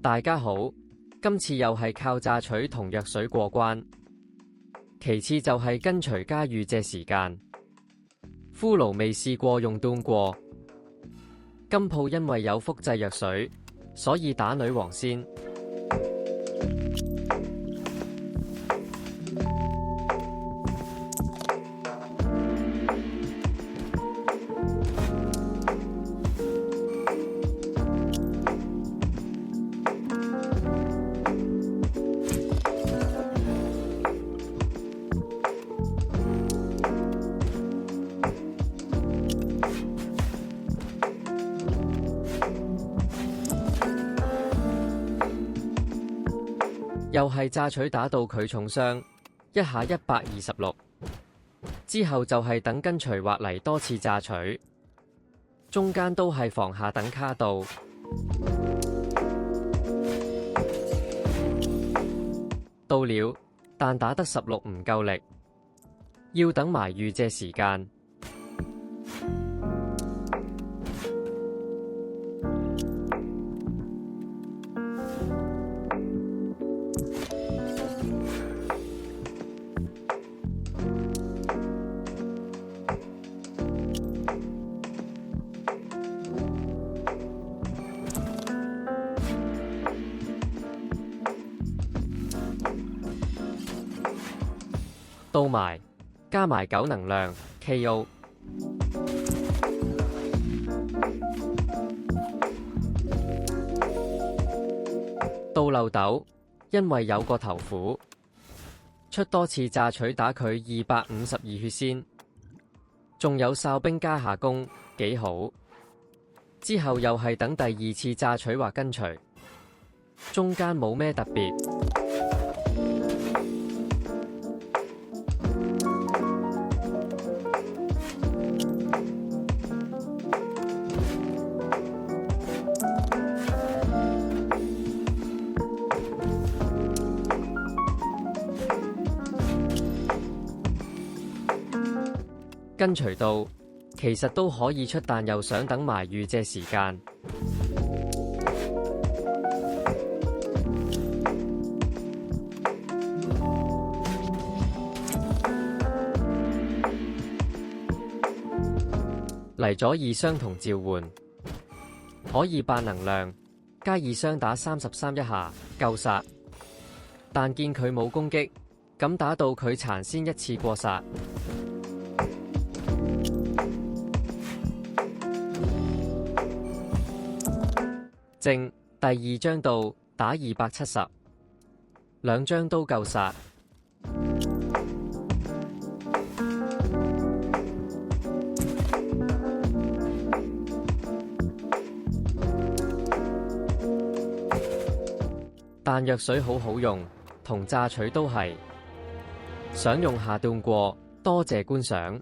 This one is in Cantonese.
大家好，今次又係靠榨取同藥水過關，其次就係跟隨家預借時間。骷髏未試過用斷過，今鋪因為有複製藥水，所以打女王先。又係榨取打到佢重傷，一下126，之後就係等跟隨滑嚟多次榨取，中間都係防下等卡到，到了，但打得16唔夠力，要等埋預借時間。到埋，加埋9能量 KO。到漏斗，因為有個頭符，出多次榨取打佢252血先，仲有哨兵加下攻，幾好。之後又係等第2次榨取或跟隨，中間冇咩特別。跟隨到，其實都可以出，但又想等埋預借時間。嚟咗2雙同召喚，可以8能量，加2雙打33一下，夠殺。但見佢冇攻擊，咁打到佢殘先一次過殺。正第2張到打270，兩張都夠殺。但藥水好好用，同榨取都係。想用下斷過，多謝觀賞。